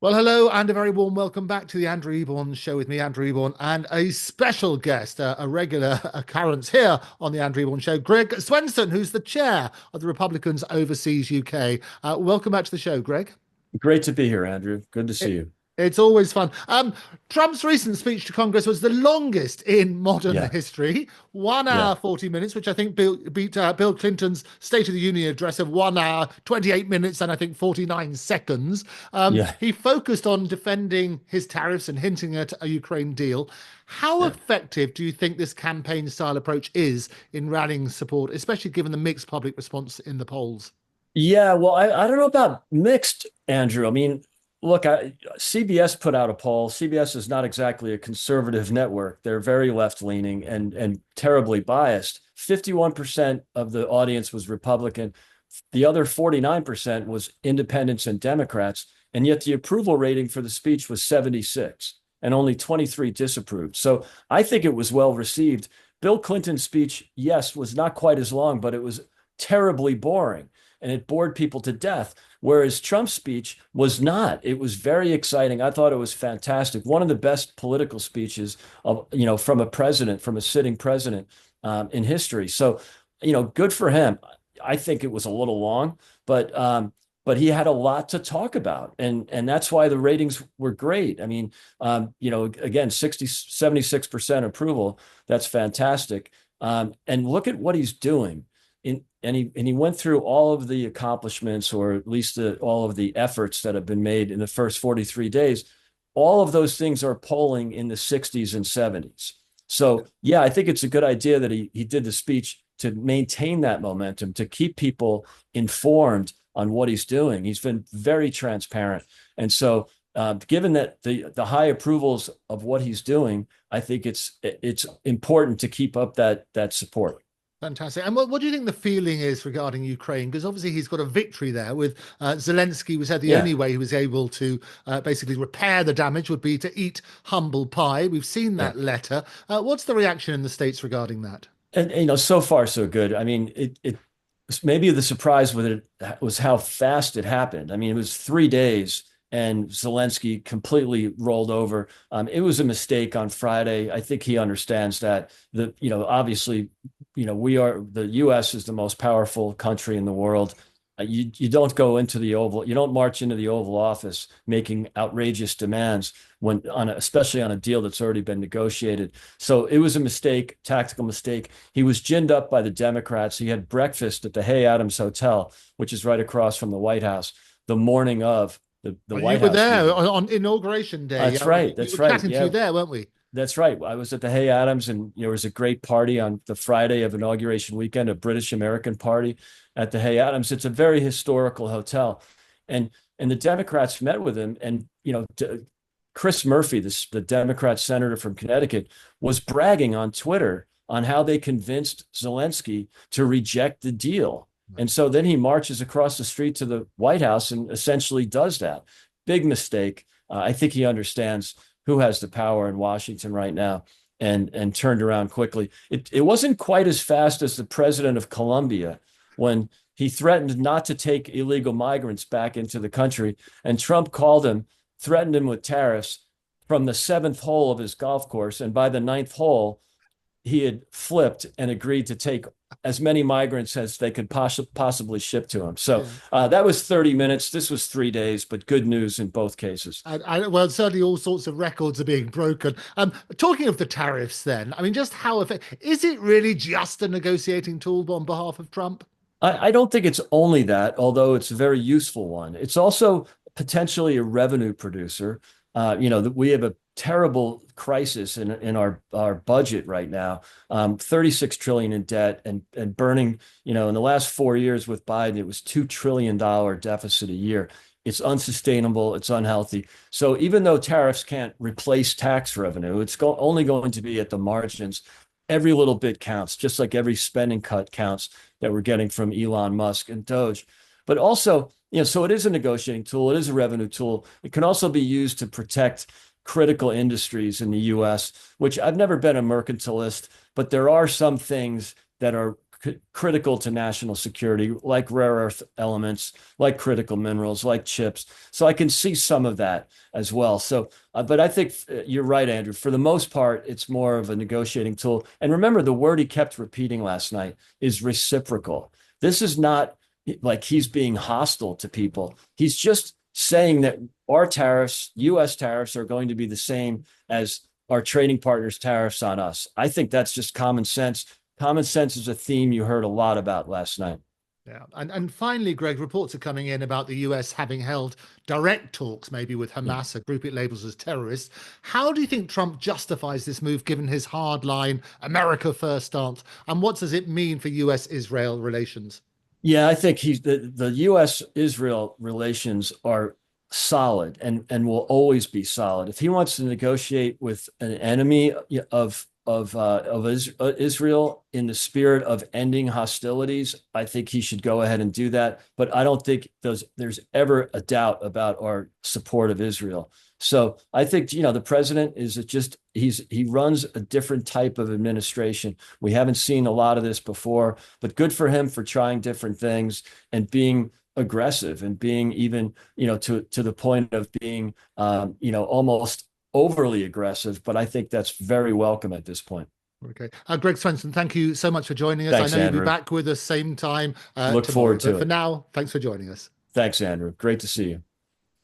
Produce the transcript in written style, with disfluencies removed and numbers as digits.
Well, hello, and a very warm welcome back to the Andrew Eborn show with me, Andrew Eborn, and a special guest, a regular occurrence here on the Andrew Eborn show, Greg Swenson, who's the chair of the Republicans Overseas UK. Welcome back to the show, Greg. Great to be here, Andrew. Good to see It, you. it's always fun. Trump's recent speech to Congress was the longest in modern Yeah, history, 1 hour, yeah, 40 minutes, which I think beat Bill Clinton's State of the Union address of 1 hour, 28 minutes, and I think 49 seconds. yeah, He focused on defending his tariffs and hinting at a Ukraine deal. How yeah. effective do you think this campaign style approach is in rallying support, especially given the mixed public response in the polls? Yeah, well, I don't know about mixed, Andrew. I mean, look, CBS put out a poll. CBS is not exactly a conservative network. They're very left-leaning and terribly biased. 51% of the audience was Republican. The other 49% was independents and Democrats. And yet the approval rating for the speech was 76 and only 23 disapproved. So I think it was well received. Bill Clinton's speech, yes, was not quite as long, but it was terribly boring and it bored people to death. Whereas Trump's speech was not. It was very exciting. I thought it was fantastic. One of the best political speeches from a president, from a sitting president in history. So, good for him. I think it was a little long, but he had a lot to talk about, and that's why the ratings were great. I mean, again, 76% approval. That's fantastic. And look at what he's doing. And he went through all of the accomplishments, or at least all of the efforts that have been made in the first 43 days. All of those things are polling in the 60s and 70s. So yeah, I think it's a good idea that he did the speech to maintain that momentum, to keep people informed on what he's doing. He's been very transparent. And so given that the high approvals of what he's doing, I think it's important to keep up that support. Fantastic. And what do you think the feeling is regarding Ukraine? Because obviously he's got a victory there with Zelensky was said the Yeah. only way he was able to basically repair the damage would be to eat humble pie. We've seen Yeah. that letter. What's the reaction in the States regarding that? And so far so good. I mean, it maybe the surprise with it was how fast it happened. I mean, it was 3 days and Zelensky completely rolled over. It was a mistake on Friday. I think he understands that. Obviously, the U.S. is the most powerful country in the world. You don't go into the Oval, you don't march into the Oval Office making outrageous demands especially on a deal that's already been negotiated. So it was a mistake, tactical mistake. He was ginned up by the Democrats. He had breakfast at the Hay Adams Hotel, which is right across from the White House, the morning of the Well, you White were House there meeting. on Inauguration Day. That's right. We That's were right. chatting to you Yeah. there, weren't we? That's right. I was at the Hay Adams, and there was a great party on the Friday of inauguration weekend, a British American party at the Hay Adams. It's a very historical hotel, and the Democrats met with him, and Chris Murphy, the Democrat senator from Connecticut, was bragging on Twitter on how they convinced Zelensky to reject the deal. And so then he marches across the street to the White House and essentially does that. Big mistake. I think he understands who has the power in Washington right now, and turned around quickly. It wasn't quite as fast as the president of Colombia when he threatened not to take illegal migrants back into the country, and Trump threatened him with tariffs from the seventh hole of his golf course, and by the ninth hole, he had flipped and agreed to take as many migrants as they could possibly ship to him. So Yeah. that was 30 minutes. This was 3 days, but good news in both cases. Well, certainly all sorts of records are being broken. Talking of the tariffs, then, I mean, just how effective is it really just a negotiating tool on behalf of Trump? I don't think it's only that, although it's a very useful one. It's also potentially a revenue producer. We have a terrible crisis in our budget right now. 36 trillion in debt and burning, in the last 4 years with Biden, it was $2 trillion deficit a year. It's unsustainable. It's unhealthy. So even though tariffs can't replace tax revenue, it's only going to be at the margins. Every little bit counts, just like every spending cut counts that we're getting from Elon Musk and Doge. But also, so it is a negotiating tool. It is a revenue tool. It can also be used to protect critical industries in the U.S., which I've never been a mercantilist, but there are some things that are critical to national security, like rare earth elements, like critical minerals, like chips. So I can see some of that as well. So, but I think you're right, Andrew. For the most part, it's more of a negotiating tool. And remember, the word he kept repeating last night is reciprocal. This is not like he's being hostile to people. He's just saying that our tariffs, U.S. tariffs, are going to be the same as our trading partners' tariffs on us. I think that's just common sense. Common sense is a theme you heard a lot about last night. Yeah. And finally, Greg, reports are coming in about the US having held direct talks, maybe with Hamas, a group it labels as terrorists. How do you think Trump justifies this move, given his hardline America first stance? And what does it mean for US Israel relations? Yeah, I think the U.S. Israel relations are solid and will always be solid. If he wants to negotiate with an enemy of Israel in the spirit of ending hostilities, I think he should go ahead and do that. But I don't think there's ever a doubt about our support of Israel. So I think, the president is just he runs a different type of administration. We haven't seen a lot of this before, but good for him for trying different things and being aggressive and being even, to the point of being, almost overly aggressive. But I think that's very welcome at this point. Okay. Greg Swenson, thank you so much for joining us. Thanks, I know Andrew. you'll be back with us same time Look tomorrow. forward to But for it. now, thanks for joining us. Thanks, Andrew. Great to see you.